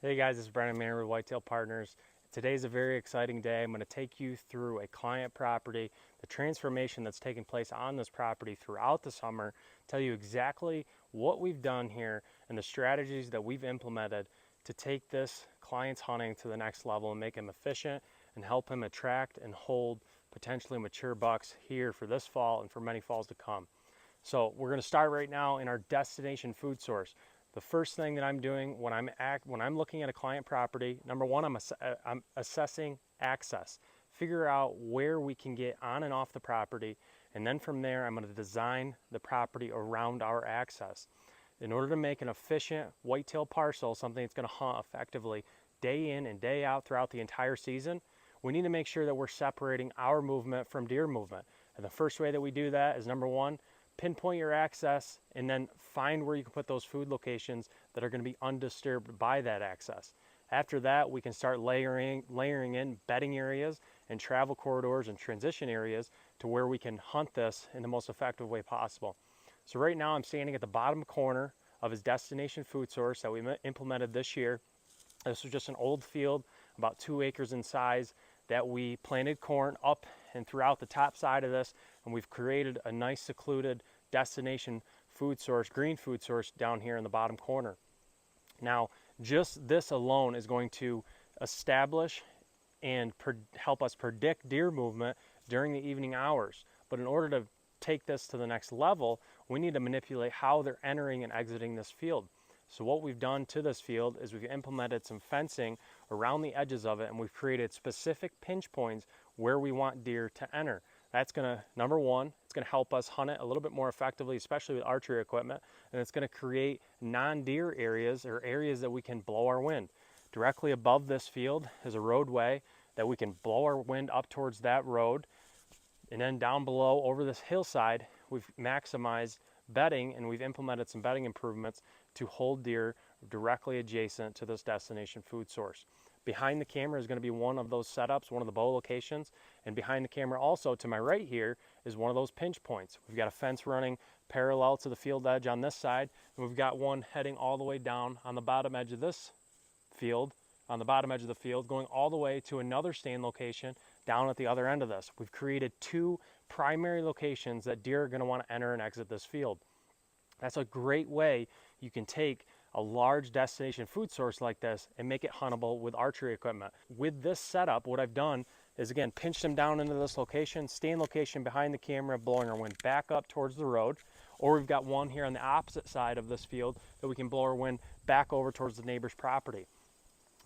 Hey guys, it's Brennan Manor with Whitetail Partners. Today's a very exciting day. I'm going to take you through a client property, the transformation that's taking place on this property throughout the summer, tell you exactly what we've done here and the strategies that we've implemented to take this client's hunting to the next level and make him efficient and help him attract and hold potentially mature bucks here for this fall and for many falls to come. So we're going to start right now in our destination food source. The first thing that I'm doing when I'm looking at a client property, number one, I'm assessing access. Figure out where we can get on and off the property, and then from there, I'm going to design the property around our access. In order to make an efficient whitetail parcel, something that's going to hunt effectively day in and day out throughout the entire season, we need to make sure that we're separating our movement from deer movement. And the first way that we do that is, number one, pinpoint your access and then find where you can put those food locations that are going to be undisturbed by that access. After that, we can start layering in bedding areas and travel corridors and transition areas to where we can hunt this in the most effective way possible. So right now I'm standing at the bottom corner of his destination food source that we implemented this year. This was just an old field, about 2 acres in size, that we planted corn up and throughout the top side of this, and we've created a nice secluded destination food source, green food source down here in the bottom corner. Now, just this alone is going to establish and help us predict deer movement during the evening hours. But in order to take this to the next level, we need to manipulate how they're entering and exiting this field. So what we've done to this field is we've implemented some fencing around the edges of it, and we've created specific pinch points where we want deer to enter. That's going to, number one, it's going to help us hunt it a little bit more effectively, especially with archery equipment, and it's going to create non-deer areas or areas that we can blow our wind. Directly above this field is a roadway that we can blow our wind up towards that road, and then down below over this hillside, we've maximized bedding and we've implemented some bedding improvements to hold deer directly adjacent to this destination food source. Behind the camera is going to be one of those setups, one of the bow locations, and behind the camera also to my right here is one of those pinch points. We've got a fence running parallel to the field edge on this side, and we've got one heading all the way down on the bottom edge of this field, on the bottom edge of the field, going all the way to another stand location down at the other end of this. We've created two primary locations that deer are going to want to enter and exit this field. That's a great way you can take a large destination food source like this and make it huntable with archery equipment. With this setup, what I've done is, again, pinch them down into this location, stand location behind the camera, blowing our wind back up towards the road, or we've got one here on the opposite side of this field that we can blow our wind back over towards the neighbor's property.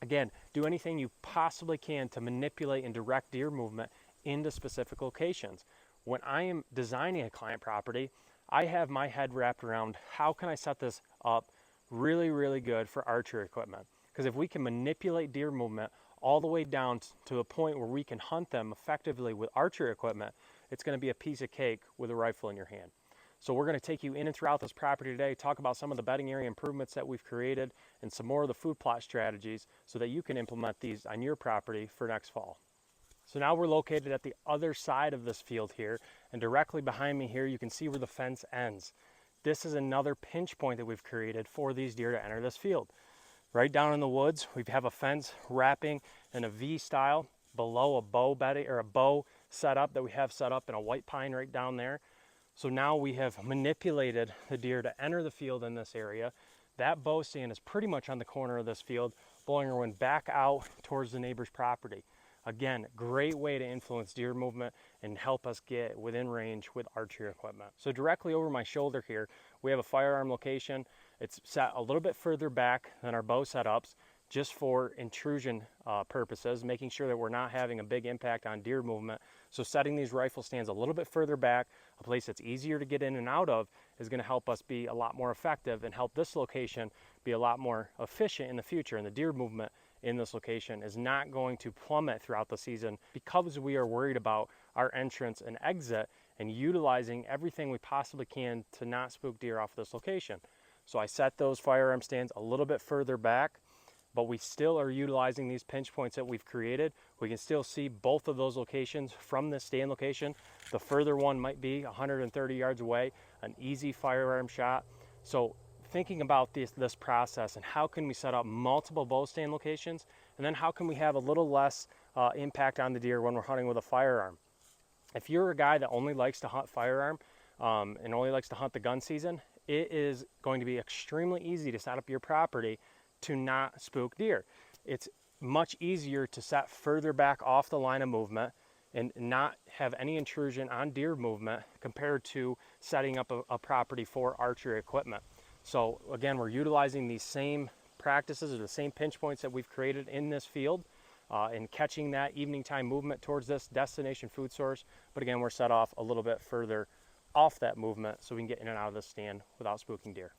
Again, do anything you possibly can to manipulate and direct deer movement into specific locations. When I am designing a client property, I have my head wrapped around how can I set this up really, really good for archery equipment. Because if we can manipulate deer movement all the way down to a point where we can hunt them effectively with archery equipment, it's going to be a piece of cake with a rifle in your hand. So we're going to take you in and throughout this property today, talk about some of the bedding area improvements that we've created and some more of the food plot strategies so that you can implement these on your property for next fall. So now we're located at the other side of this field here, and directly behind me here you can see where the fence ends. This is another pinch point that we've created for these deer to enter this field. Right down in the woods, we have a fence wrapping in a V style below a bow bedding or a bow setup that we have set up in a white pine right down there. So now we have manipulated the deer to enter the field in this area. That bow stand is pretty much on the corner of this field, blowing our wind back out towards the neighbor's property. Again, great way to influence deer movement and help us get within range with archery equipment. So directly over my shoulder here, we have a firearm location. It's set a little bit further back than our bow setups, just for intrusion purposes, making sure that we're not having a big impact on deer movement. So setting these rifle stands a little bit further back, a place that's easier to get in and out of, is going to help us be a lot more effective and help this location be a lot more efficient in the future. And the deer movement in this location is not going to plummet throughout the season because we are worried about our entrance and exit and utilizing everything we possibly can to not spook deer off this location. So I set those firearm stands a little bit further back, but we still are utilizing these pinch points that we've created. We can still see both of those locations from this stand location. The further one might be 130 yards away, an easy firearm shot. So thinking about this process and how can we set up multiple bow stand locations, and then how can we have a little less impact on the deer when we're hunting with a firearm. If you're a guy that only likes to hunt firearm and only likes to hunt the gun season, it is going to be extremely easy to set up your property to not spook deer. It's much easier to set further back off the line of movement and not have any intrusion on deer movement compared to setting up a property for archery equipment. So again, we're utilizing these same practices or the same pinch points that we've created in this field and catching that evening time movement towards this destination food source. But again, we're set off a little bit further off that movement so we can get in and out of the stand without spooking deer.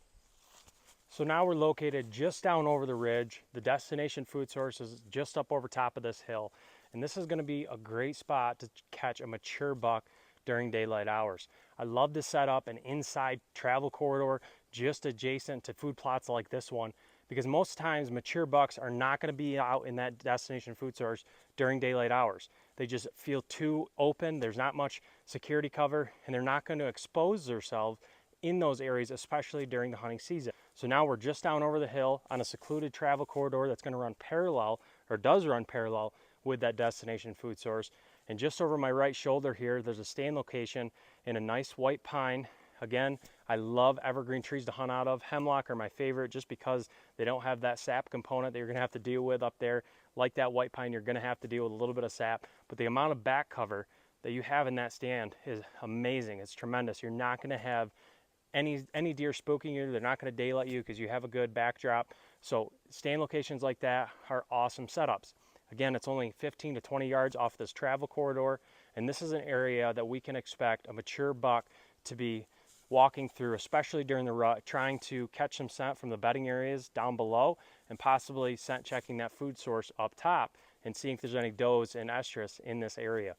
So now we're located just down over the ridge. The destination food source is just up over top of this hill. And this is going to be a great spot to catch a mature buck during daylight hours. I love to set up an inside travel corridor just adjacent to food plots like this one, because most times mature bucks are not going to be out in that destination food source during daylight hours. They just feel too open, there's not much security cover, and they're not going to expose themselves in those areas, especially during the hunting season. So now we're just down over the hill on a secluded travel corridor that's going to run parallel, or does run parallel, with that destination food source. And just over my right shoulder here, there's a stand location in a nice white pine. Again, I love evergreen trees to hunt out of. Hemlock are my favorite just because they don't have that sap component that you're going to have to deal with up there. Like that white pine, you're going to have to deal with a little bit of sap, but the amount of back cover that you have in that stand is amazing. It's tremendous. You're not going to have any deer spooking you. They're not going to daylight you because you have a good backdrop. So stand locations like that are awesome setups. Again, it's only 15 to 20 yards off this travel corridor, and this is an area that we can expect a mature buck to be walking through, especially during the rut, trying to catch some scent from the bedding areas down below, and possibly scent checking that food source up top and seeing if there's any does and estrus in this area.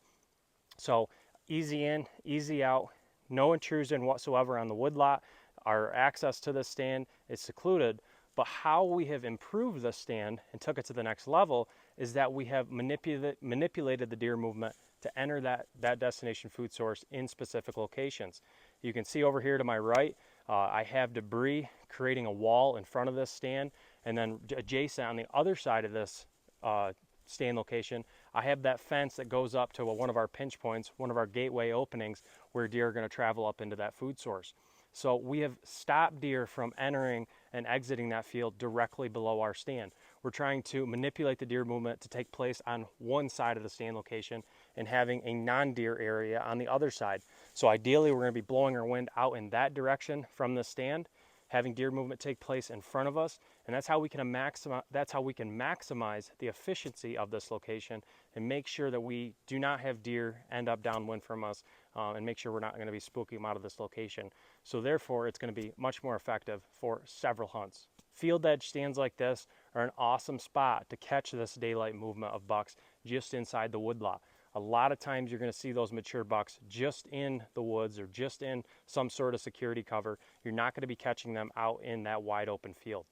So easy in, easy out, no intrusion whatsoever on the woodlot. Our access to this stand is secluded, but how we have improved the stand and took it to the next level is that we have manipulated the deer movement to enter that destination food source in specific locations. You can see over here to my right, I have debris creating a wall in front of this stand, and then adjacent on the other side of this stand location, I have that fence that goes up to one of our pinch points, one of our gateway openings where deer are going to travel up into that food source. So we have stopped deer from entering and exiting that field directly below our stand. We're trying to manipulate the deer movement to take place on one side of the stand location and having a non-deer area on the other side. So ideally, we're going to be blowing our wind out in that direction from the stand, having deer movement take place in front of us, and that's how we can maximize the efficiency of this location and make sure that we do not have deer end up downwind from us, and make sure we're not going to be spooking them out of this location. So therefore, it's going to be much more effective for several hunts. Field edge stands like this are an awesome spot to catch this daylight movement of bucks just inside the woodlot. A lot of times you're going to see those mature bucks just in the woods or just in some sort of security cover. You're not going to be catching them out in that wide open field.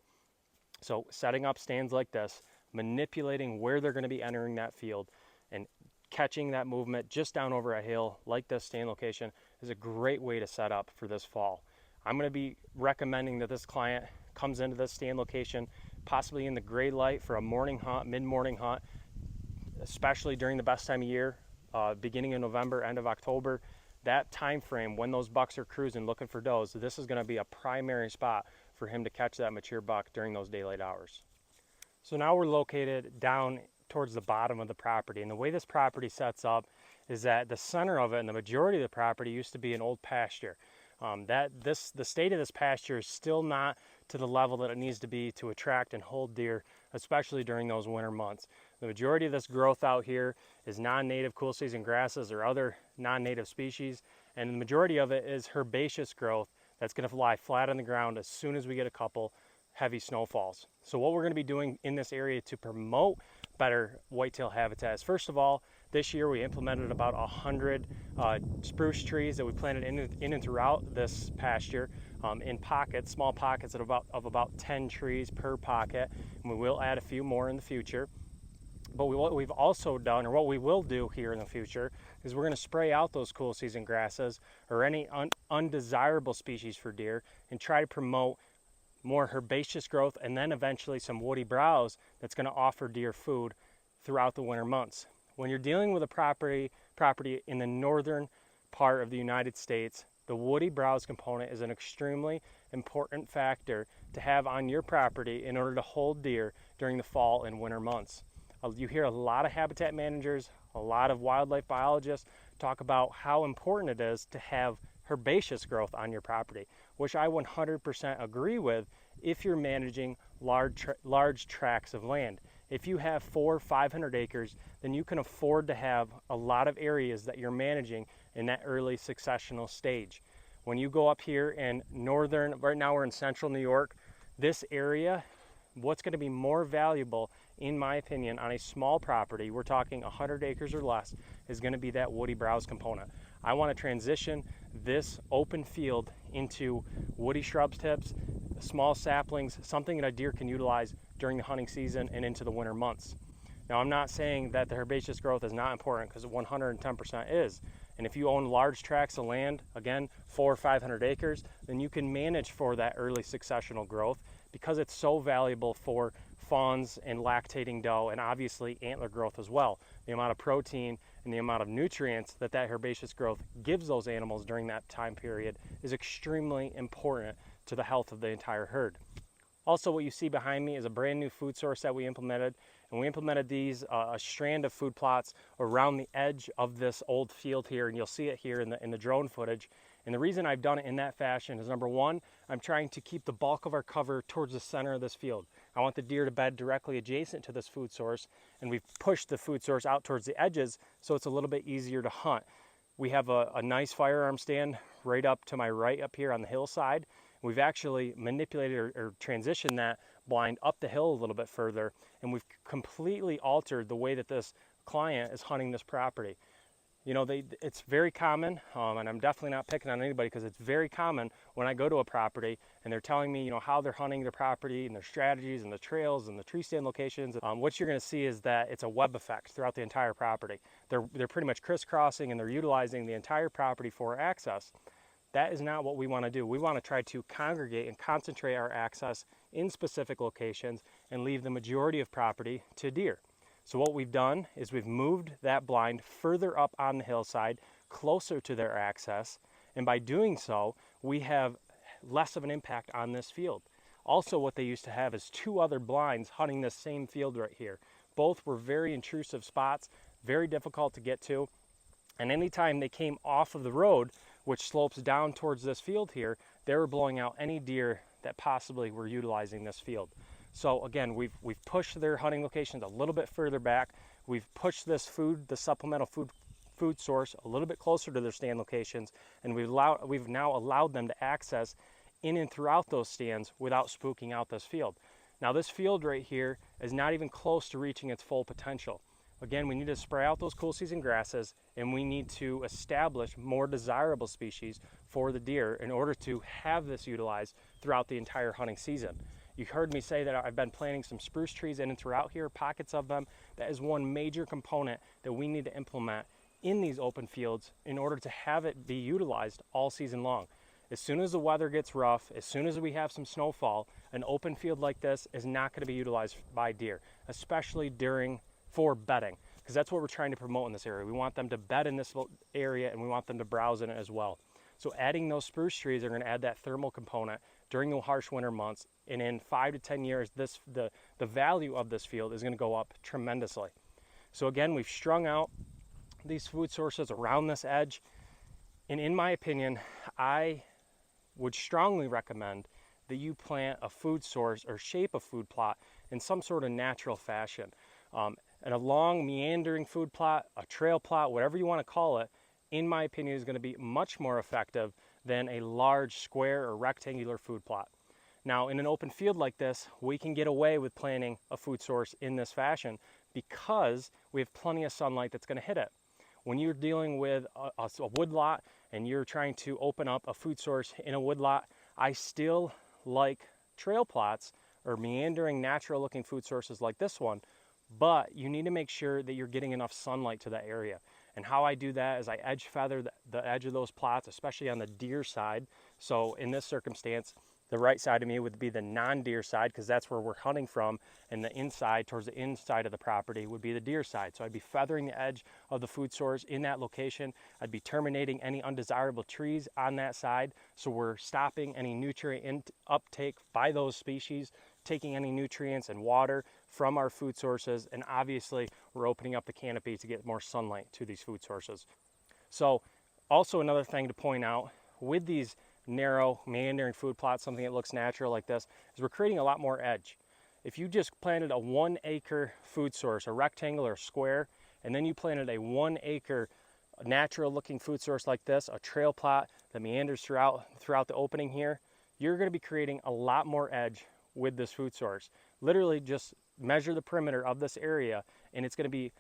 So setting up stands like this, manipulating where they're going to be entering that field, and catching that movement just down over a hill like this stand location is a great way to set up for this fall. I'm going to be recommending that this client comes into this stand location possibly in the gray light for a morning hunt, mid-morning hunt, especially during the best time of year, beginning of November, end of October. That time frame when those bucks are cruising looking for does, this is going to be a primary spot for him to catch that mature buck during those daylight hours. So now we're located down towards the bottom of the property, and the way this property sets up is that the center of it and the majority of the property used to be an old pasture. The state of this pasture is still not to the level that it needs to be to attract and hold deer, especially during those winter months. The majority of this growth out here is non-native cool season grasses or other non-native species, and the majority of it is herbaceous growth that's going to lie flat on the ground as soon as we get a couple heavy snowfalls. So what we're going to be doing in this area to promote better whitetail habitat is, first of all, this year we implemented about 100 spruce trees that we planted in and throughout this pasture in pockets, small pockets of about 10 trees per pocket, and we will add a few more in the future. But what we've also done, or what we will do here in the future, is we're going to spray out those cool season grasses or any undesirable species for deer and try to promote more herbaceous growth, and then eventually some woody browse that's going to offer deer food throughout the winter months. When you're dealing with a property in the northern part of the United States, the woody browse component is an extremely important factor to have on your property in order to hold deer during the fall and winter months. You hear a lot of habitat managers, a lot of wildlife biologists talk about how important it is to have herbaceous growth on your property, which I 100% agree with if you're managing large tracts of land. If you have 400 or 500 acres, then you can afford to have a lot of areas that you're managing in that early successional stage. When you go up here in northern, right now we're in central New York, this area, what's going to be more valuable, in my opinion, on a small property, we're talking 100 acres or less, is going to be that woody browse component. I want to transition this open field into woody shrubs tips, small saplings, something that a deer can utilize during the hunting season and into the winter months. Now, I'm not saying that the herbaceous growth is not important, because 110% is. And if you own large tracts of land, again, 400 or 500 acres, then you can manage for that early successional growth, because it's so valuable for fawns and lactating doe, and obviously antler growth as well. The amount of protein and the amount of nutrients that herbaceous growth gives those animals during that time period is extremely important to the health of the entire herd. Also, what you see behind me is a brand new food source that we implemented, and we implemented these a strand of food plots around the edge of this old field here, and you'll see it here in the drone footage. And the reason I've done it in that fashion is, number one, I'm trying to keep the bulk of our cover towards the center of this field. I want the deer to bed directly adjacent to this food source, and we've pushed the food source out towards the edges so it's a little bit easier to hunt. We have a nice firearm stand right up to my right up here on the hillside. We've actually manipulated or transitioned that blind up the hill a little bit further, and we've completely altered the way that this client is hunting this property. You know, it's very common, and I'm definitely not picking on anybody, because it's very common when I go to a property and they're telling me, you know, how they're hunting their property and their strategies and the trails and the tree stand locations. What you're going to see is that it's a web effect throughout the entire property. They're pretty much crisscrossing, and they're utilizing the entire property for access. That is not what we want to do. We want to try to congregate and concentrate our access in specific locations and leave the majority of property to deer. So what we've done is we've moved that blind further up on the hillside, closer to their access, and by doing so, we have less of an impact on this field. Also, what they used to have is 2 other blinds hunting this same field right here. Both were very intrusive spots, very difficult to get to, and anytime they came off of the road, which slopes down towards this field here, they were blowing out any deer that possibly were utilizing this field. So again, we've pushed their hunting locations a little bit further back. We've pushed this the supplemental food source a little bit closer to their stand locations, and we've now allowed them to access in and throughout those stands without spooking out this field. Now, this field right here is not even close to reaching its full potential. Again, we need to spray out those cool season grasses, and we need to establish more desirable species for the deer in order to have this utilized throughout the entire hunting season. You heard me say that I've been planting some spruce trees in and throughout here, pockets of them. That is one major component that we need to implement in these open fields in order to have it be utilized all season long. As soon as the weather gets rough, as soon as we have some snowfall, an open field like this is not going to be utilized by deer, especially for bedding, because that's what we're trying to promote in this area. We want them to bed in this area, and we want them to browse in it as well. So adding those spruce trees are going to add that thermal component during the harsh winter months, and in 5 to 10 years, the value of this field is going to go up tremendously. So again, we've strung out these food sources around this edge, and in my opinion, I would strongly recommend that you plant a food source or shape a food plot in some sort of natural fashion. And a long meandering food plot, a trail plot, whatever you want to call it, in my opinion, is going to be much more effective than a large square or rectangular food plot. Now, in an open field like this, we can get away with planting a food source in this fashion because we have plenty of sunlight that's going to hit it. When you're dealing with a wood lot and you're trying to open up a food source in a wood lot, I still like trail plots or meandering natural looking food sources like this one, but you need to make sure that you're getting enough sunlight to that area. And how I do that is I edge feather the edge of those plots, especially on the deer side. So in this circumstance, The right side of me would be the non-deer side, because that's where we're hunting from, and the inside, towards the inside of the property, would be the deer side. So I'd be feathering the edge of the food source in that location. I'd be terminating any undesirable trees on that side, so we're stopping any nutrient uptake by those species, taking any nutrients and water from our food sources, and obviously we're opening up the canopy to get more sunlight to these food sources. So also another thing to point out with these narrow meandering food plots, something that looks natural like this, is we're creating a lot more edge. If you just planted a 1 acre food source, a rectangle or a square, and then you planted a 1 acre natural looking food source like this, a trail plot that meanders throughout the opening here, you're going to be creating a lot more edge with this food source. Literally just measure the perimeter of this area, and it's going to be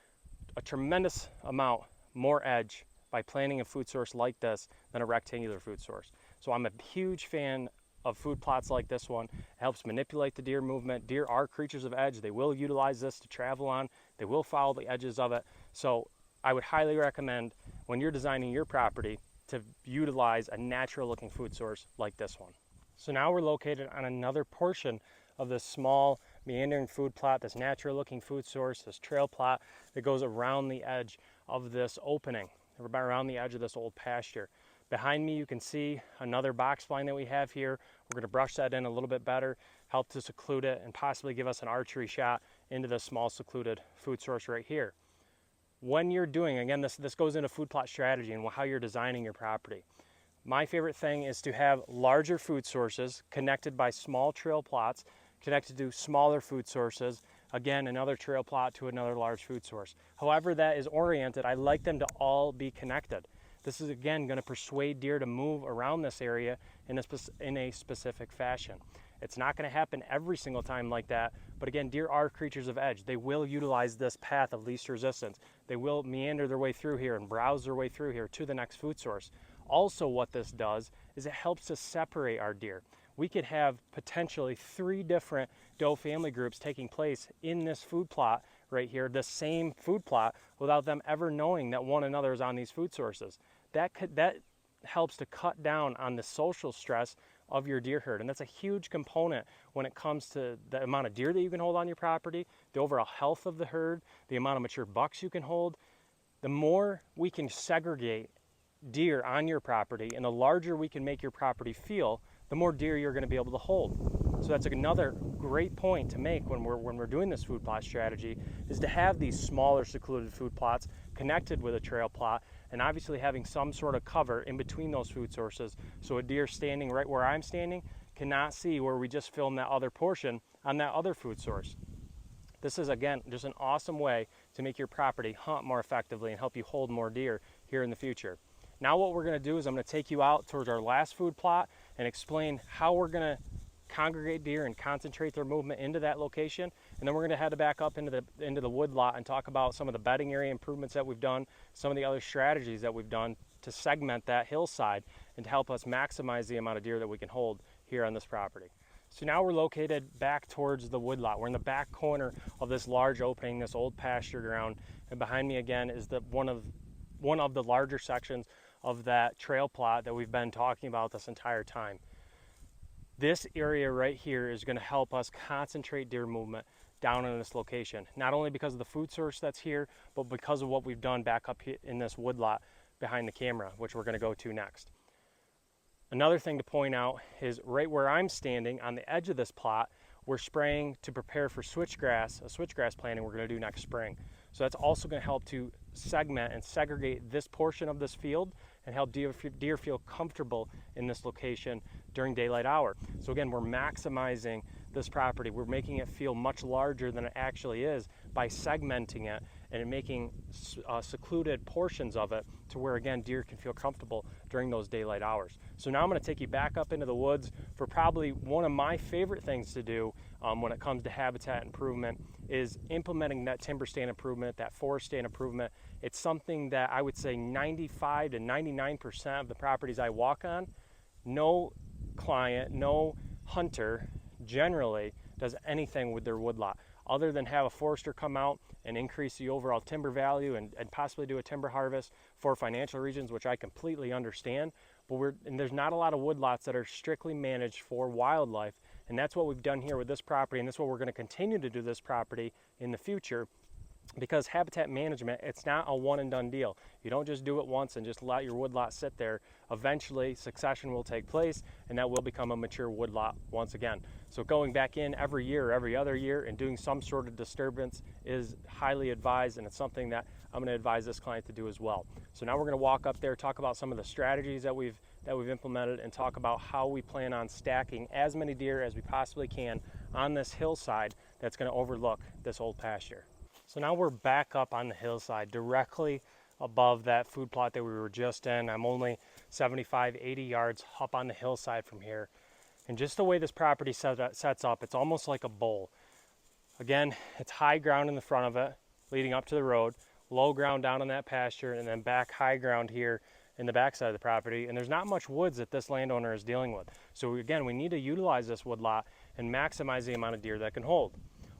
a tremendous amount more edge by planting a food source like this than a rectangular food source. So I'm a huge fan of food plots like this one. It helps manipulate the deer movement. Deer are creatures of edge. They will utilize this to travel on. They will follow the edges of it. So I would highly recommend, when you're designing your property, to utilize a natural looking food source like this one. So now we're located on another portion of this small meandering food plot, this natural looking food source, this trail plot that goes around the edge of this opening, around the edge of this old pasture. Behind me you can see another box blind that we have here. We're going to brush that in a little bit better, help to seclude it, and possibly give us an archery shot into this small secluded food source right here. When you're doing, again, this goes into food plot strategy and how you're designing your property. My favorite thing is to have larger food sources connected by small trail plots, connected to smaller food sources, again, another trail plot to another large food source. However that is oriented, I like them to all be connected. This is, again, going to persuade deer to move around this area in a specific fashion. It's not going to happen every single time like that, but again, deer are creatures of edge. They will utilize this path of least resistance. They will meander their way through here and browse their way through here to the next food source. Also, what this does is it helps to separate our deer. We could have potentially 3 different doe family groups taking place in this food plot right here, the same food plot, without them ever knowing that one another is on these food sources. That helps to cut down on the social stress of your deer herd, and that's a huge component when it comes to the amount of deer that you can hold on your property, the overall health of the herd, the amount of mature bucks you can hold. The more we can segregate deer on your property and the larger we can make your property feel, the more deer you're going to be able to hold. So that's another great point to make when we're doing this food plot strategy, is to have these smaller secluded food plots connected with a trail plot, and obviously having some sort of cover in between those food sources, so a deer standing right where I'm standing cannot see where we just filmed that other portion on that other food source. This is, again, just an awesome way to make your property hunt more effectively and help you hold more deer here in the future. Now what we're going to do is I'm going to take you out towards our last food plot and explain how we're going to congregate deer and concentrate their movement into that location, and then we're going to head back up into the wood lot and talk about some of the bedding area improvements that we've done, some of the other strategies that we've done to segment that hillside and to help us maximize the amount of deer that we can hold here on this property. So now we're located back towards the wood lot. We're in the back corner of this large opening, this old pasture ground, and behind me again is one of the larger sections of that trail plot that we've been talking about this entire time. This area right here is going to help us concentrate deer movement down in this location, not only because of the food source that's here, but because of what we've done back up here in this wood lot behind the camera, which we're going to go to next. Another thing to point out is right where I'm standing on the edge of this plot, we're spraying to prepare for switchgrass, a switchgrass planting we're going to do next spring. So that's also going to help to segment and segregate this portion of this field and help deer feel comfortable in this location during daylight hour. So again, we're maximizing this property. We're making it feel much larger than it actually is by segmenting it and making secluded portions of it to where, again, deer can feel comfortable during those daylight hours. So now I'm going to take you back up into the woods for probably one of my favorite things to do when it comes to habitat improvement, is implementing that timber stand improvement, that forest stand improvement. It's something that I would say 95 to 99% of the properties I walk on, no client, no hunter generally does anything with their woodlot other than have a forester come out and increase the overall timber value and possibly do a timber harvest for financial reasons, which I completely understand. and there's not a lot of woodlots that are strictly managed for wildlife, and that's what we've done here with this property, and that's what we're going to continue to do this property in the future. Because habitat management, it's not a one and done deal. You don't just do it once and just let your woodlot sit there. Eventually succession will take place and that will become a mature woodlot once again. So going back in every year or every other year and doing some sort of disturbance is highly advised, and it's something that I'm going to advise this client to do as well. So now we're going to walk up there, talk about some of the strategies that we've implemented, and talk about how we plan on stacking as many deer as we possibly can on this hillside that's going to overlook this old pasture. So now we're back up on the hillside directly above that food plot that we were just in. I'm only 75, 80 yards up on the hillside from here. And just the way this property sets up, it's almost like a bowl. Again, it's high ground in the front of it, leading up to the road, low ground down on that pasture, and then back high ground here in the backside of the property. And there's not much woods that this landowner is dealing with. So again, we need to utilize this woodlot and maximize the amount of deer that can hold.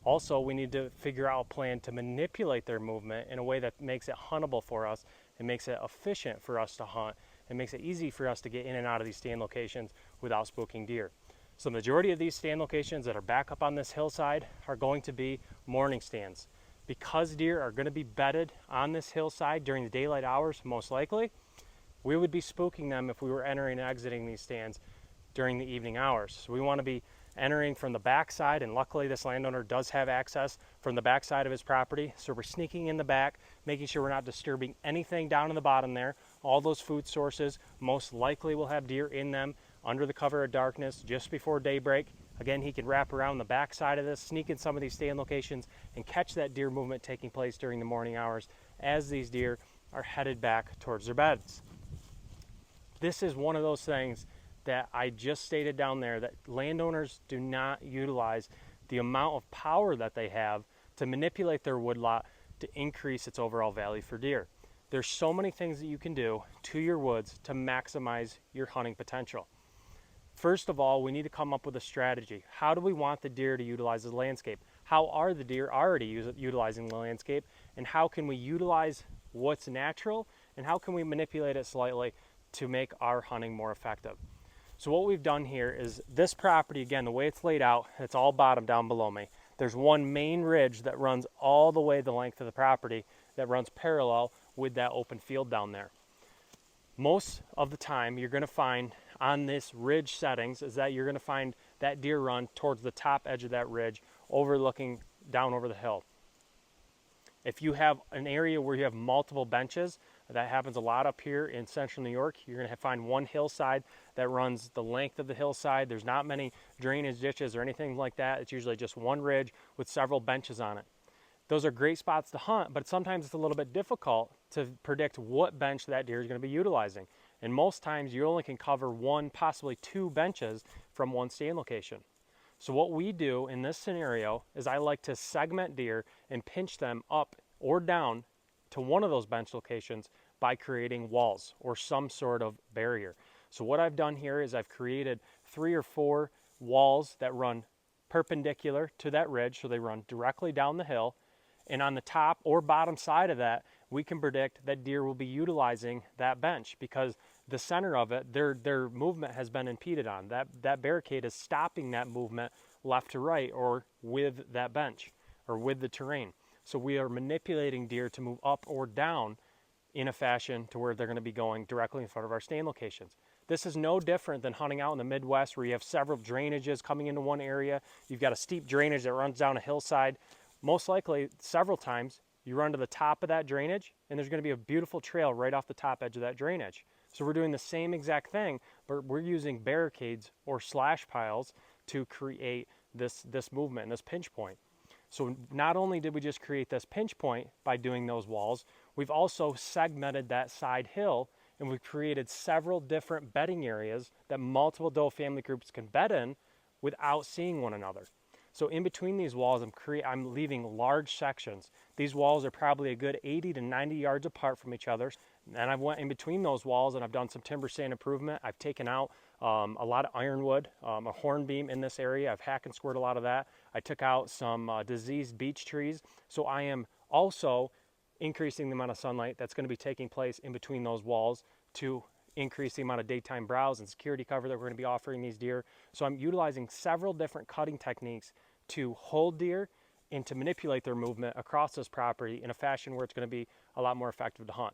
Also, we need to figure out a plan to manipulate their movement in a way that makes it huntable for us and makes it efficient for us to hunt and makes it easy for us to get in and out of these stand locations without spooking deer. So the majority of these stand locations that are back up on this hillside are going to be morning stands. Because deer are going to be bedded on this hillside during the daylight hours, most likely, we would be spooking them if we were entering and exiting these stands during the evening hours. So we want to be entering from the backside, and luckily this landowner does have access from the backside of his property. So we're sneaking in the back, making sure we're not disturbing anything down in the bottom there. All those food sources most likely will have deer in them under the cover of darkness just before daybreak. Again, he can wrap around the backside of this, sneak in some of these stand locations, and catch that deer movement taking place during the morning hours as these deer are headed back towards their beds. This is one of those things that I just stated down there, that landowners do not utilize the amount of power that they have to manipulate their woodlot to increase its overall value for deer. There's so many things that you can do to your woods to maximize your hunting potential. First of all, we need to come up with a strategy. How do we want the deer to utilize the landscape? How are the deer already utilizing the landscape? And how can we utilize what's natural? And how can we manipulate it slightly to make our hunting more effective? So what we've done here is this property, again, the way it's laid out, it's all bottom down below me. There's one main ridge that runs all the way the length of the property that runs parallel with that open field down there. Most of the time you're going to find on this ridge settings is that you're going to find that deer run towards the top edge of that ridge, overlooking down over the hill. If you have an area where you have multiple benches, that happens a lot up here in central New York. You're going to find one hillside that runs the length of the hillside. There's not many drainage ditches or anything like that. It's usually just one ridge with several benches on it. Those are great spots to hunt, but sometimes it's a little bit difficult to predict what bench that deer is going to be utilizing. And most times you only can cover one, possibly two benches from one stand location. So what we do in this scenario is I like to segment deer and pinch them up or down to one of those bench locations by creating walls or some sort of barrier. So what I've done here is I've created 3 or 4 walls that run perpendicular to that ridge, so they run directly down the hill, and on the top or bottom side of that we can predict that deer will be utilizing that bench because the center of it, their movement has been impeded on. That barricade is stopping that movement left to right or with that bench or with the terrain. So we are manipulating deer to move up or down in a fashion to where they're going to be going directly in front of our stand locations. This is no different than hunting out in the Midwest where you have several drainages coming into one area. You've got a steep drainage that runs down a hillside. Most likely, several times, you run to the top of that drainage and there's going to be a beautiful trail right off the top edge of that drainage. So we're doing the same exact thing, but we're using barricades or slash piles to create this movement and this pinch point. So not only did we just create this pinch point by doing those walls, we've also segmented that side hill and we've created several different bedding areas that multiple doe family groups can bed in without seeing one another. So in between these walls, I'm leaving large sections. These walls are probably a good 80 to 90 yards apart from each other. And I went in between those walls and I've done some timber stand improvement. I've taken out a lot of ironwood, a hornbeam in this area. I've hack and squirt a lot of that. I took out some diseased beech trees. So I am also increasing the amount of sunlight that's going to be taking place in between those walls to increase the amount of daytime browse and security cover that we're going to be offering these deer. So I'm utilizing several different cutting techniques to hold deer and to manipulate their movement across this property in a fashion where it's going to be a lot more effective to hunt.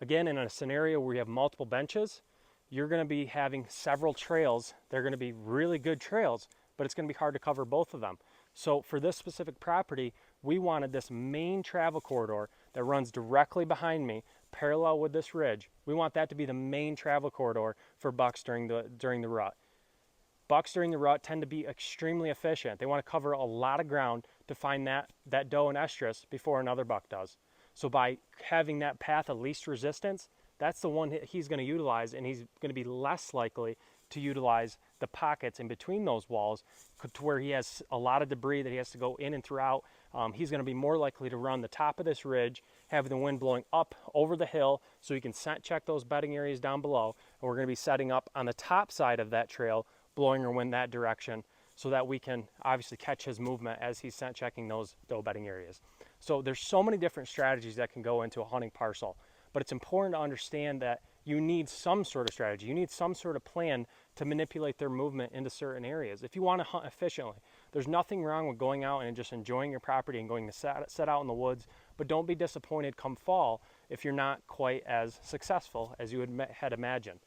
Again, in a scenario where you have multiple benches, you're going to be having several trails. They're going to be really good trails, but it's going to be hard to cover both of them. So for this specific property, we wanted this main travel corridor that runs directly behind me, parallel with this ridge. We want that to be the main travel corridor for bucks during the rut. Bucks during the rut tend to be extremely efficient. They want to cover a lot of ground to find that doe and estrus before another buck does. So by having that path of least resistance, that's the one he's going to utilize, and he's going to be less likely to utilize the pockets in between those walls to where he has a lot of debris that he has to go in and throughout. He's going to be more likely to run the top of this ridge, having the wind blowing up over the hill so he can scent check those bedding areas down below. And we're going to be setting up on the top side of that trail, blowing our wind that direction so that we can obviously catch his movement as he's scent checking those doe bedding areas. So there's so many different strategies that can go into a hunting parcel, but it's important to understand that you need some sort of strategy. You need some sort of plan to manipulate their movement into certain areas. If you want to hunt efficiently, there's nothing wrong with going out and just enjoying your property and going to set out in the woods, but don't be disappointed come fall if you're not quite as successful as you had imagined.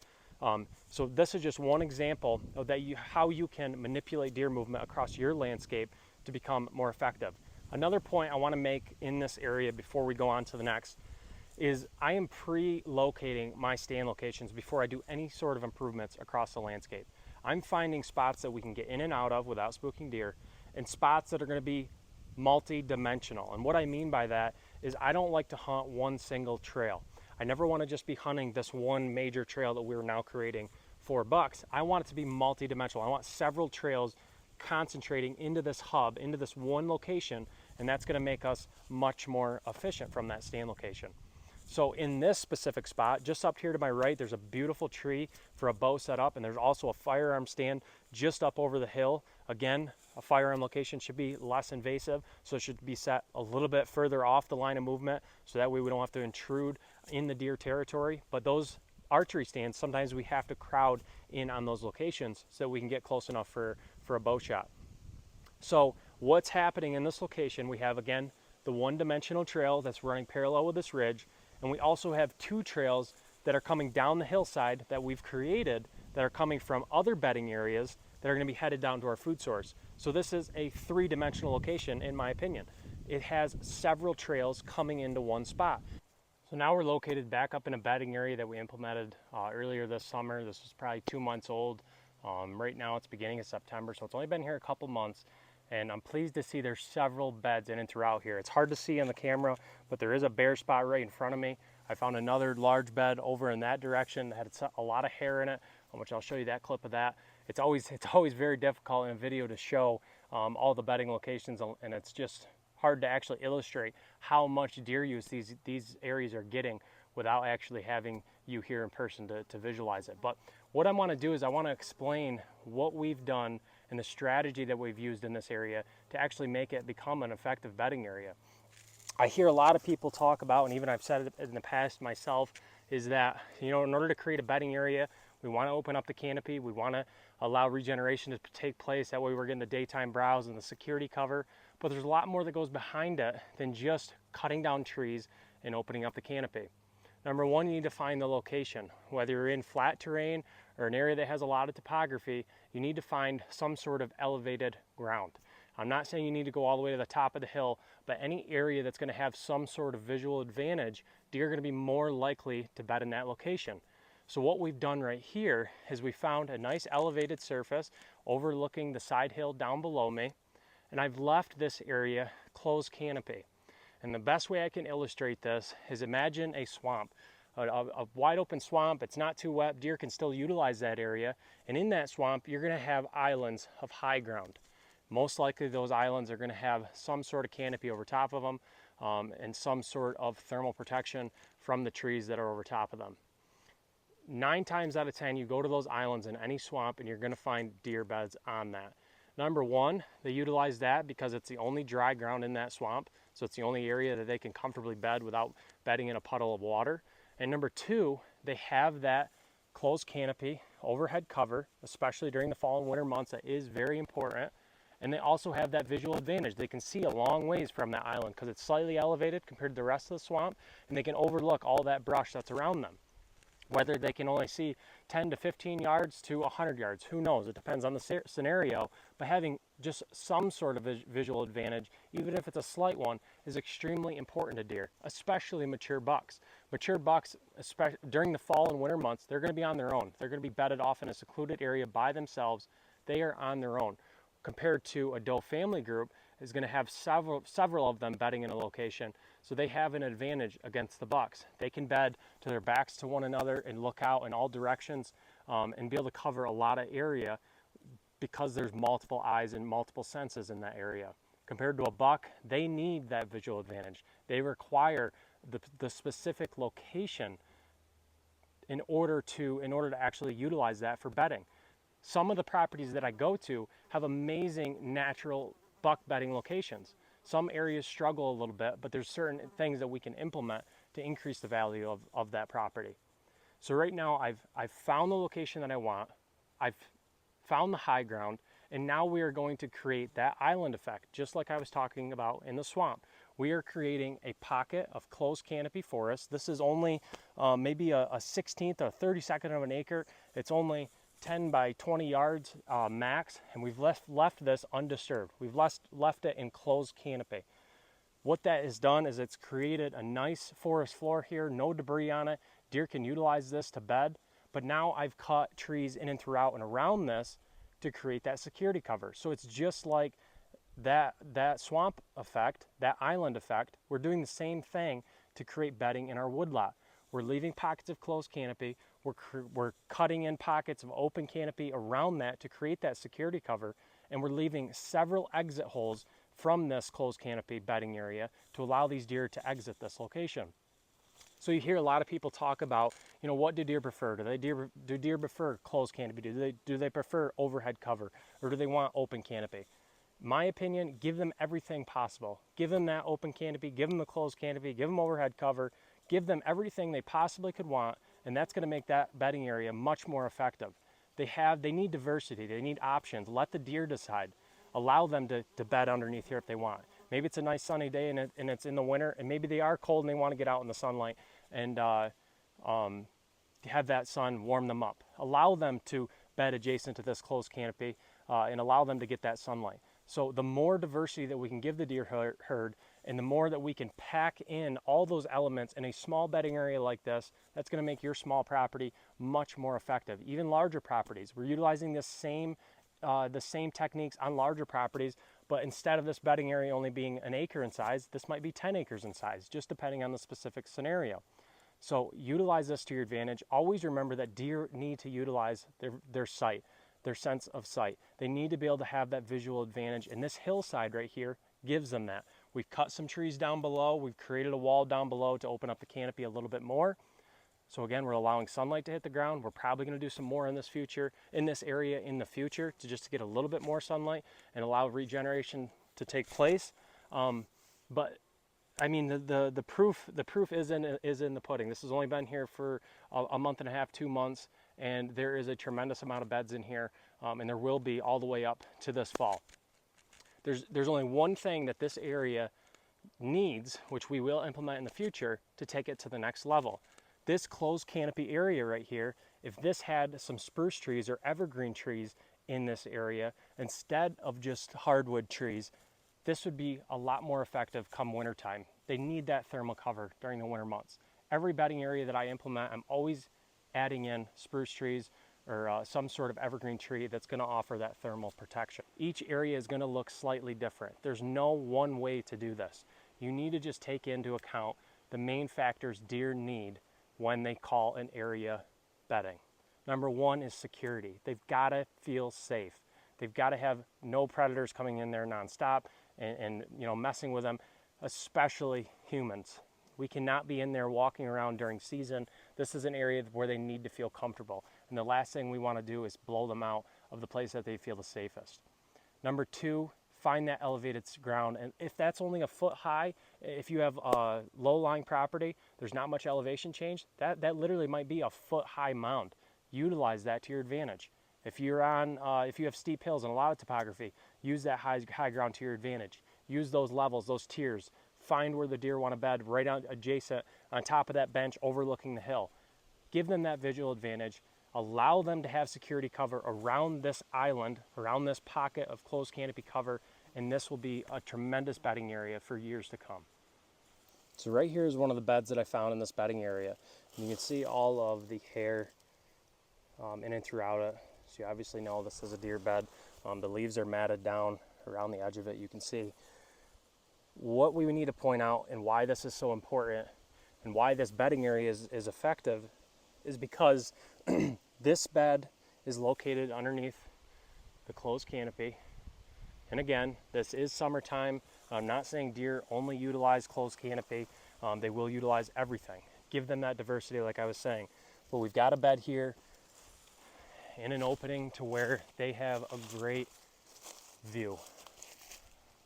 So this is just one example of how you can manipulate deer movement across your landscape to become more effective. Another point I want to make in this area before we go on to the next is I am pre-locating my stand locations before I do any sort of improvements across the landscape. I'm finding spots that we can get in and out of without spooking deer, and spots that are going to be multi-dimensional. And what I mean by that is I don't like to hunt one single trail. I never want to just be hunting this one major trail that we're now creating for bucks. I want it to be multi-dimensional. I want several trails concentrating into this hub, into this one location, and that's going to make us much more efficient from that stand location. So in this specific spot, just up here to my right, there's a beautiful tree for a bow set up, and there's also a firearm stand just up over the hill. Again, a firearm location should be less invasive, so it should be set a little bit further off the line of movement, so that way we don't have to intrude in the deer territory. But those archery stands, sometimes we have to crowd in on those locations so that we can get close enough for a bow shot. So what's happening in this location, we have again the one-dimensional trail that's running parallel with this ridge, and we also have two trails that are coming down the hillside that we've created that are coming from other bedding areas that are going to be headed down to our food source. So this is a three-dimensional location in my opinion. It has several trails coming into one spot. So now we're located back up in a bedding area that we implemented earlier this summer. This was probably 2 months old. Right now it's beginning of September, so it's only been here a couple months, and I'm pleased to see there's several beds in and throughout here. It's hard to see on the camera, but there is a bare spot right in front of me. I found another large bed over in that direction that had a lot of hair in it, which I'll show you that clip of that. It's always very difficult in a video to show all the bedding locations, and it's just hard to actually illustrate how much deer use these areas are getting without actually having you here in person to visualize it. But what I want to do is I want to explain what we've done and the strategy that we've used in this area to actually make it become an effective bedding area. I hear a lot of people talk about, and even I've said it in the past myself, is that, in order to create a bedding area, we want to open up the canopy, we want to allow regeneration to take place, that way we're getting the daytime browse and the security cover, but there's a lot more that goes behind it than just cutting down trees and opening up the canopy. Number one, you need to find the location. Whether you're in flat terrain or an area that has a lot of topography, you need to find some sort of elevated ground. I'm not saying you need to go all the way to the top of the hill, but any area that's going to have some sort of visual advantage, deer are going to be more likely to bed in that location. So what we've done right here is we found a nice elevated surface overlooking the side hill down below me, and I've left this area closed canopy. And the best way I can illustrate this is imagine a swamp, a wide open swamp. It's not too wet. Deer can still utilize that area. And in that swamp, you're going to have islands of high ground. Most likely those islands are going to have some sort of canopy over top of them and some sort of thermal protection from the trees that are over top of them. 9 times out of 10, you go to those islands in any swamp and you're going to find deer beds on that. Number one, they utilize that because it's the only dry ground in that swamp. So it's the only area that they can comfortably bed without bedding in a puddle of water. And number two, they have that closed canopy, overhead cover, especially during the fall and winter months. That is very important. And they also have that visual advantage. They can see a long ways from that island because it's slightly elevated compared to the rest of the swamp, and they can overlook all that brush that's around them. Whether they can only see 10 to 15 yards to 100 yards, who knows? It depends on the scenario. But having just some sort of visual advantage, even if it's a slight one, is extremely important to deer, especially mature bucks. Mature bucks, especially during the fall and winter months, they're going to be on their own. They're going to be bedded off in a secluded area by themselves. They are on their own. Compared to a doe family group, is going to have several of them bedding in a location. So they have an advantage against the bucks. They can bed to their backs to one another and look out in all directions and be able to cover a lot of area because there's multiple eyes and multiple senses in that area. Compared to a buck, they need that visual advantage. They require the specific location in order to actually utilize that for bedding. Some of the properties that I go to have amazing natural buck bedding locations. Some areas struggle a little bit, but there's certain things that we can implement to increase the value of that property. So right now I've found the location that I want, I've found the high ground, and now we are going to create that island effect, just like I was talking about in the swamp. We are creating a pocket of closed canopy forest. This is only maybe a 16th or 32nd of an acre. It's only 10 by 20 yards max, and we've left this undisturbed. We've left it in closed canopy. What that has done is it's created a nice forest floor here, no debris on it. Deer can utilize this to bed, but now I've cut trees in and throughout and around this to create that security cover. So it's just like that swamp effect, that island effect. We're doing the same thing to create bedding in our woodlot. We're leaving pockets of closed canopy. We're cutting in pockets of open canopy around that to create that security cover, and we're leaving several exit holes from this closed canopy bedding area to allow these deer to exit this location. So you hear a lot of people talk about, what do deer prefer? Do deer prefer closed canopy? Do they prefer overhead cover, or do they want open canopy? My opinion, give them everything possible. Give them that open canopy, give them the closed canopy, give them overhead cover, give them everything they possibly could want, and that's going to make that bedding area much more effective. They need diversity, they need options. Let the deer decide. Allow them to bed underneath here if they want. Maybe it's a nice sunny day and it's in the winter, and maybe they are cold and they want to get out in the sunlight and have that sun warm them up. Allow them to bed adjacent to this closed canopy and allow them to get that sunlight. So the more diversity that we can give the deer herd, and the more that we can pack in all those elements in a small bedding area like this, that's going to make your small property much more effective. Even larger properties, we're utilizing the same techniques on larger properties, but instead of this bedding area only being an acre in size, this might be 10 acres in size, just depending on the specific scenario. So utilize this to your advantage. Always remember that deer need to utilize their sight, their sense of sight. They need to be able to have that visual advantage, and this hillside right here gives them that. We've cut some trees down below. We've created a wall down below to open up the canopy a little bit more. So again, we're allowing sunlight to hit the ground. We're probably going to do some more in this area in the future to get a little bit more sunlight and allow regeneration to take place. But I mean, the proof is in the pudding. This has only been here for a month and a half, 2 months, and there is a tremendous amount of beds in here, and there will be all the way up to this fall. There's only one thing that this area needs, which we will implement in the future, to take it to the next level. This closed canopy area right here, if this had some spruce trees or evergreen trees in this area instead of just hardwood trees, this would be a lot more effective come wintertime. They need that thermal cover during the winter months. Every bedding area that I implement, I'm always adding in spruce trees or some sort of evergreen tree that's going to offer that thermal protection. Each area is going to look slightly different. There's no one way to do this. You need to just take into account the main factors deer need when they call an area bedding. Number one is security. They've got to feel safe. They've got to have no predators coming in there nonstop and messing with them, especially humans. We cannot be in there walking around during season. This is an area where they need to feel comfortable. And the last thing we want to do is blow them out of the place that they feel the safest. Number two, find that elevated ground. And if that's only a foot high, If you have a low-lying property, there's not much elevation change, that literally might be a foot-high mound. Utilize that to your advantage. If you're on, if you have steep hills and a lot of topography, use that high ground to your advantage. Use those levels, those tiers. Find where the deer want to bed right on adjacent, on top of that bench overlooking the hill. Give them that visual advantage. Allow them to have security cover around this island, around this pocket of closed canopy cover, and this will be a tremendous bedding area for years to come. So right here is one of the beds that I found in this bedding area. And you can see all of the hair in and throughout it. So you obviously know this is a deer bed. The leaves are matted down around the edge of it, you can see. What we need to point out and why this is so important and why this bedding area is effective is because this bed is located underneath the closed canopy. And again, this is summertime. I'm not saying deer only utilize closed canopy. They will utilize everything. Give them that diversity like I was saying. But we've got a bed here in an opening to where they have a great view.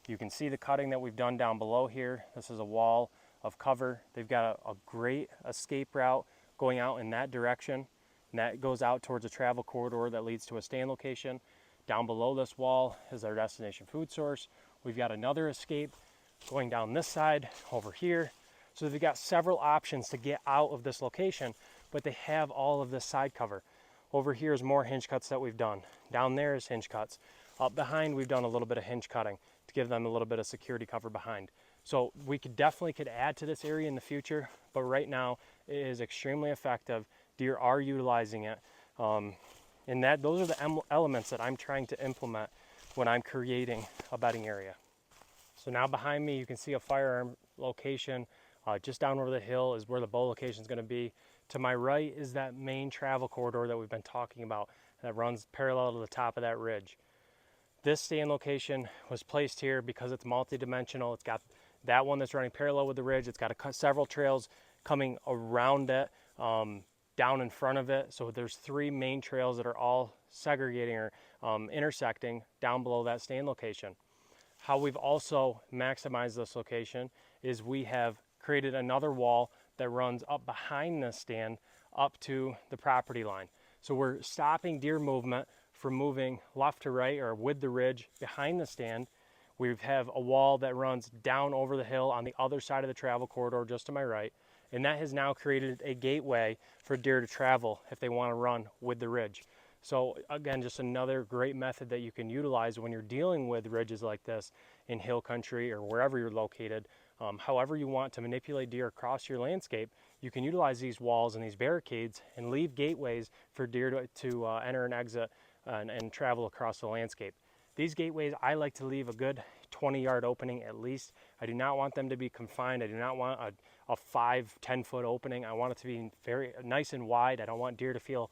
You can see the cutting that we've done down below here. This is a wall of cover. They've got a great escape route going out in that direction. And that goes out towards a travel corridor that leads to a stand location. Down below this wall is our destination food source. We've got another escape going down this side over here. So they've got several options to get out of this location, but they have all of this side cover. Over here is more hinge cuts that we've done. Down there is hinge cuts. Up behind, we've done a little bit of hinge cutting to give them a little bit of security cover behind. So we could definitely add to this area in the future, but right now it is extremely effective. Deer are utilizing it. And those are the elements that I'm trying to implement when I'm creating a bedding area. So now behind me, you can see a firearm location. Just down over the hill is where the bow location is going to be. To my right is that main travel corridor that we've been talking about that runs parallel to the top of that ridge. This stand location was placed here because it's multi-dimensional. It's got that one that's running parallel with the ridge. It's got several trails coming around it, down in front of it. So there's 3 main trails that are all segregating or intersecting down below that stand location. How we've also maximized this location is we have created another wall that runs up behind this stand up to the property line. So we're stopping deer movement from moving left to right or with the ridge behind the stand. We have a wall that runs down over the hill on the other side of the travel corridor just to my right. And that has now created a gateway for deer to travel if they want to run with the ridge. So again, just another great method that you can utilize when you're dealing with ridges like this in hill country or wherever you're located. However you want to manipulate deer across your landscape, you can utilize these walls and these barricades and leave gateways for deer to enter and exit and travel across the landscape. These gateways, I like to leave a good 20-yard opening at least. I do not want them to be confined. I do not want a 5-10 foot opening. I want it to be very nice and wide. I don't want deer to feel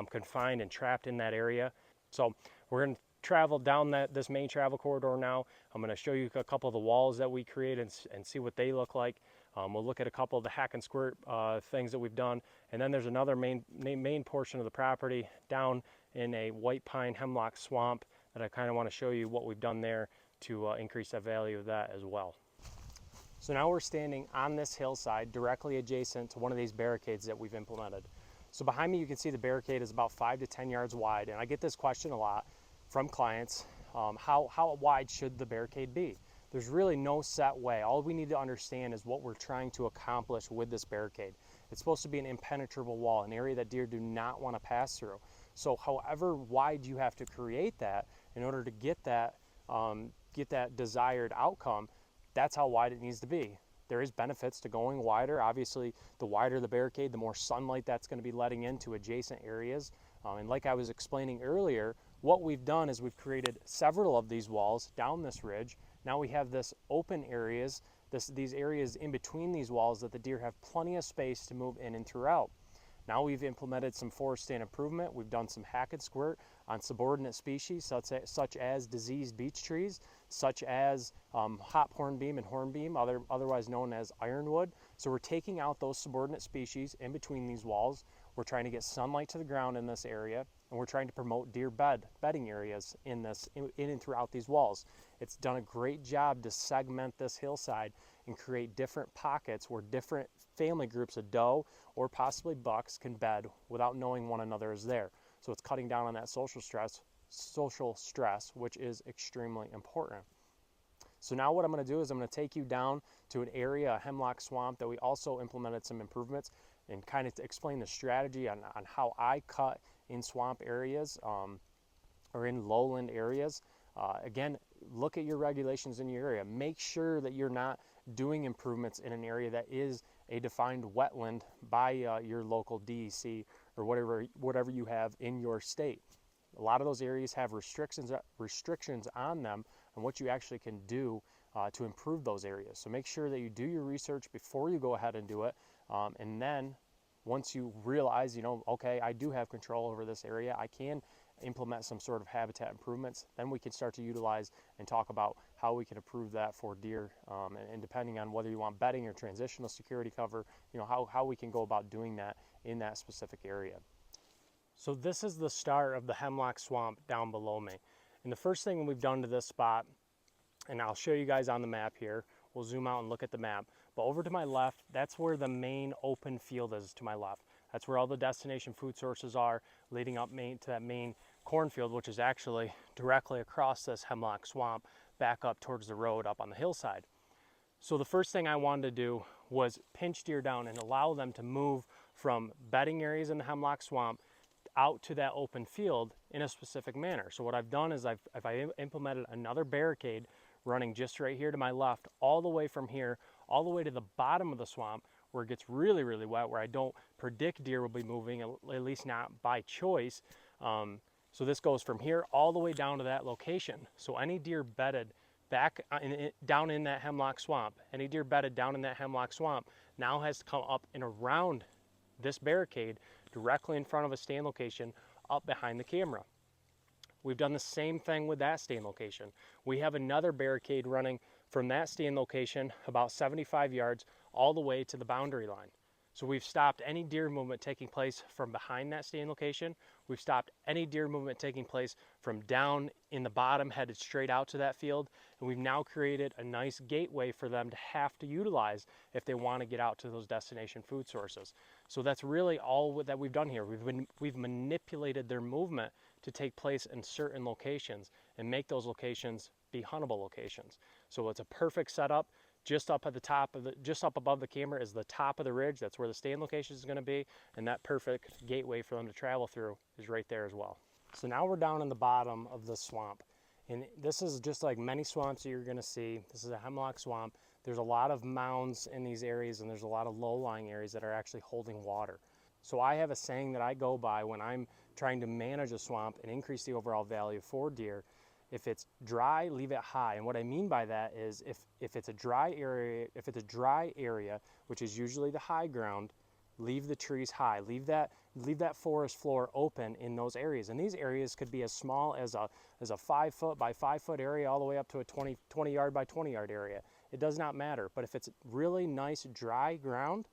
confined and trapped in that area. So we're going to travel down this main travel corridor now. I'm going to show you a couple of the walls that we created and see what they look like. We'll look at a couple of the hack and squirt things that we've done. And then there's another main portion of the property down in a white pine hemlock swamp that I kind of want to show you what we've done there to increase the value of that as well. So now we're standing on this hillside directly adjacent to one of these barricades that we've implemented. So behind me you can see the barricade is about 5 to 10 yards wide, and I get this question a lot from clients. How wide should the barricade be? There's really no set way. All we need to understand is what we're trying to accomplish with this barricade. It's supposed to be an impenetrable wall, an area that deer do not want to pass through. So however wide you have to create that in order to get that desired outcome, that's how wide it needs to be. There is benefits to going wider. Obviously, the wider the barricade, the more sunlight that's going to be letting into adjacent areas. And like I was explaining earlier, what we've done is we've created several of these walls down this ridge. Now we have this open areas, these areas in between these walls that the deer have plenty of space to move in and throughout. Now we've implemented some forest stand improvement. We've done some hack and squirt on subordinate species such as diseased beech trees, such as hop hornbeam and hornbeam, otherwise known as ironwood. So we're taking out those subordinate species in between these walls. We're trying to get sunlight to the ground in this area, and we're trying to promote deer bedding areas in and throughout these walls. It's done a great job to segment this hillside and create different pockets where different family groups of doe or possibly bucks can bed without knowing one another is there. So it's cutting down on that social stress, which is extremely important. So now what I'm going to do is I'm going to take you down to an area, a hemlock swamp, that we also implemented some improvements, and kind of explain the strategy on how I cut in swamp areas or in lowland areas. Again, look at your regulations in your area. Make sure that you're not doing improvements in an area that is a defined wetland by your local DEC or whatever you have in your state. A lot of those areas have restrictions on them and what you actually can do to improve those areas. So make sure that you do your research before you go ahead and do it. And then once you realize, okay, I do have control over this area, I can implement some sort of habitat improvements, then we can start to utilize and talk about how we can improve that for deer, and depending on whether you want bedding or transitional security cover, how we can go about doing that in that specific area. So this is the start of the hemlock swamp down below me. And the first thing we've done to this spot, and I'll show you guys on the map here, we'll zoom out and look at the map, but over to my left, that's where the main open field is to my left. That's where all the destination food sources are, leading up to that main cornfield, which is actually directly across this hemlock swamp, back up towards the road up on the hillside. So the first thing I wanted to do was pinch deer down and allow them to move from bedding areas in the hemlock swamp out to that open field in a specific manner. So what I've done is I've implemented another barricade running just right here to my left, all the way from here, all the way to the bottom of the swamp, where it gets really, really wet, where I don't predict deer will be moving, at least not by choice. So this goes from here all the way down to that location. So any deer bedded down in that hemlock swamp, any deer bedded down in that hemlock swamp now has to come up and around this barricade directly in front of a stand location up behind the camera. We've done the same thing with that stand location. We have another barricade running from that stand location about 75 yards all the way to the boundary line. So we've stopped any deer movement taking place from behind that stand location. We've stopped any deer movement taking place from down in the bottom headed straight out to that field. And we've now created a nice gateway for them to have to utilize if they want to get out to those destination food sources. So that's really all that we've done here. We've manipulated their movement to take place in certain locations and make those locations be huntable locations. So it's a perfect setup. Just up above the camera is the top of the ridge. That's where the stand location is going to be, and that perfect gateway for them to travel through is right there as well. So now we're down in the bottom of the swamp, and this is just like many swamps that you're going to see. This is a hemlock swamp. There's a lot of mounds in these areas, and there's a lot of low-lying areas that are actually holding water. So I have a saying that I go by when I'm trying to manage a swamp and increase the overall value for deer. If it's dry, leave it high. And what I mean by that is if it's a dry area, which is usually the high ground, leave the trees high. Leave that forest floor open in those areas. And these areas could be as small as a 5 foot by 5 foot area all the way up to a 20 yard by 20 yard area. It does not matter. But if it's really nice dry ground,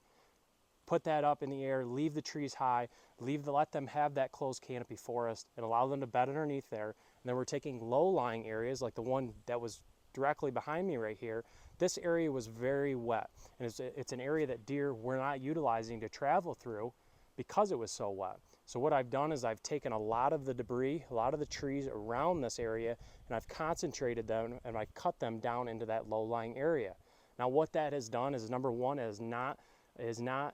put that up in the air, leave the trees high, let them have that closed canopy forest and allow them to bed underneath there. And then we're taking low-lying areas like the one that was directly behind me right here. This area was very wet, and it's an area that deer were not utilizing to travel through because it was so wet. So what I've done is I've taken a lot of the debris, a lot of the trees around this area, and I've concentrated them and I cut them down into that low-lying area. Now what that has done is, number one, is not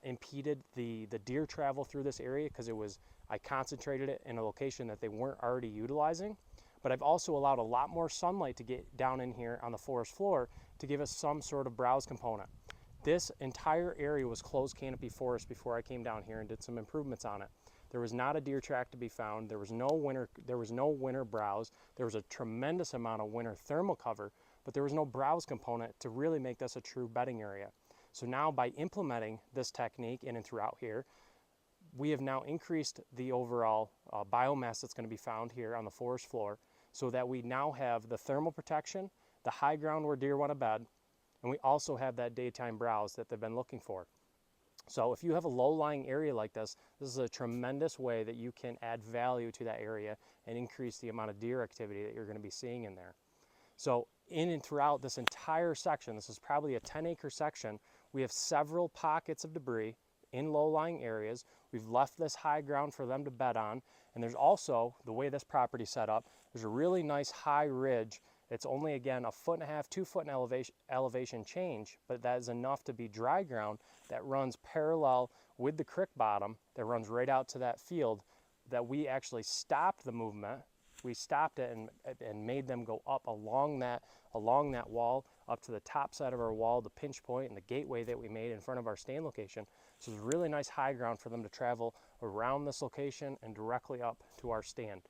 impeded the deer travel through this area because I concentrated it in a location that they weren't already utilizing. But I've also allowed a lot more sunlight to get down in here on the forest floor to give us some sort of browse component. This entire area was closed canopy forest before I came down here and did some improvements on it. There was not a deer track to be found. There was no winter browse. There was a tremendous amount of winter thermal cover, but there was no browse component to really make this a true bedding area. So now by implementing this technique in and throughout here, we have now increased the overall biomass that's going to be found here on the forest floor, so that we now have the thermal protection, the high ground where deer want to bed, and we also have that daytime browse that they've been looking for. So if you have a low-lying area like this is a tremendous way that you can add value to that area and increase the amount of deer activity that you're going to be seeing in there. So in and throughout this entire section, this is probably a 10-acre section, we have several pockets of debris in low-lying areas. We've left this high ground for them to bed on, and there's also, the way this property's set up, there's a really nice high ridge. It's only, again, 1.5 feet, 2 foot in elevation change, but that is enough to be dry ground that runs parallel with the creek bottom, that runs right out to that field, that we actually stopped the movement. We stopped it and made them go up along that wall, up to the top side of our wall, the pinch point and the gateway that we made in front of our stand location. So it's really nice high ground for them to travel around this location and directly up to our stand.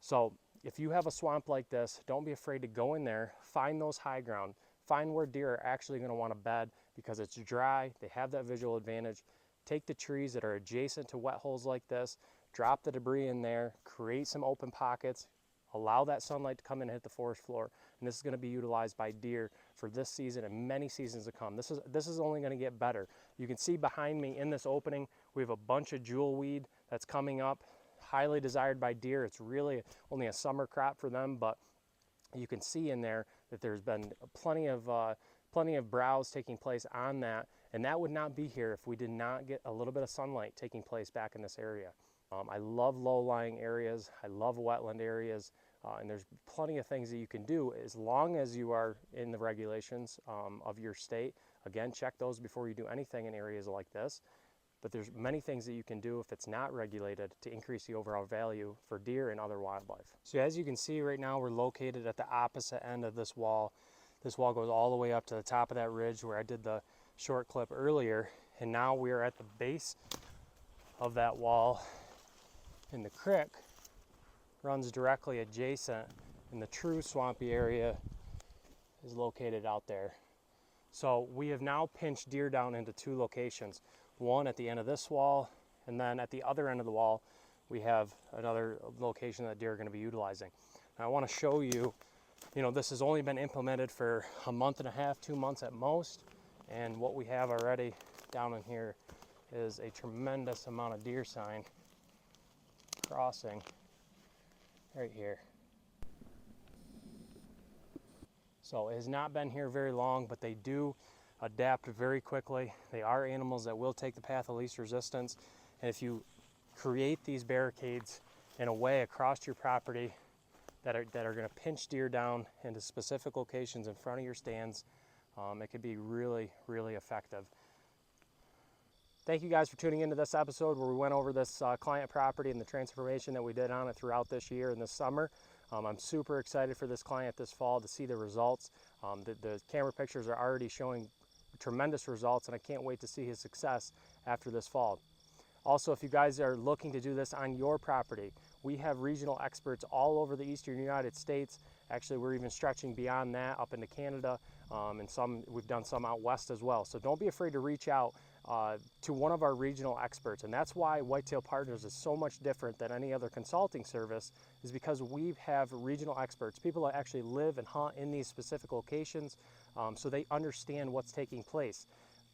So if you have a swamp like this, don't be afraid to go in there, find those high ground, find where deer are actually going to want to bed because it's dry, they have that visual advantage. Take the trees that are adjacent to wet holes like this, drop the debris in there, create some open pockets, allow that sunlight to come in and hit the forest floor, and this is going to be utilized by deer for this season and many seasons to come. This is only going to get better. You can see behind me in this opening, we have a bunch of jewel weed that's coming up, highly desired by deer. It's really only a summer crop for them, but you can see in there that there's been plenty of browse taking place on that, and that would not be here if we did not get a little bit of sunlight taking place back in this area. I love low-lying areas, I love wetland areas, and there's plenty of things that you can do as long as you are in the regulations of your state. Again, check those before you do anything in areas like this. But there's many things that you can do if it's not regulated to increase the overall value for deer and other wildlife. So as you can see right now, we're located at the opposite end of this wall. This wall goes all the way up to the top of that ridge where I did the short clip earlier. And now we are at the base of that wall, and the creek runs directly adjacent, and the true swampy area is located out there. So we have now pinched deer down into two locations. One at the end of this wall, and then at the other end of the wall, we have another location that deer are going to be utilizing. Now I want to show you, this has only been implemented for a month and a half, 2 months at most, and what we have already down in here is a tremendous amount of deer sign crossing right here. So it has not been here very long, but they do adapt very quickly. They are animals that will take the path of least resistance, and if you create these barricades in a way across your property that are going to pinch deer down into specific locations in front of your stands, it could be really, really effective. Thank you guys for tuning into this episode where we went over this client property and the transformation that we did on it throughout this year and this summer. I'm super excited for this client this fall to see the results. The camera pictures are already showing tremendous results, and I can't wait to see his success after this fall. Also, if you guys are looking to do this on your property, we have regional experts all over the eastern United States. Actually, we're even stretching beyond that up into Canada, and we've done some out west as well. So don't be afraid to reach out to one of our regional experts, and that's why Whitetail Partners is so much different than any other consulting service, is because we have regional experts, people that actually live and hunt in these specific locations, so they understand what's taking place.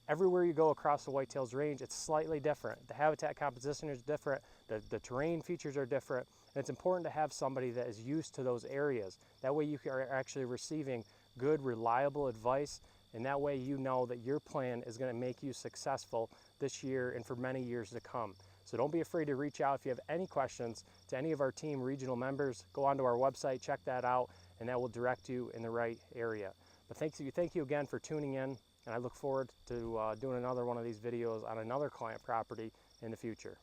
Everywhere you go across the whitetails range, it's slightly different. The habitat composition is different, the terrain features are different, and it's important to have somebody that is used to those areas. That way you are actually receiving good, reliable advice, and that way you know that your plan is going to make you successful this year and for many years to come. So don't be afraid to reach out if you have any questions to any of our team regional members. Go onto our website, check that out, and that will direct you in the right area. But thank you again for tuning in, and I look forward to doing another one of these videos on another client property in the future.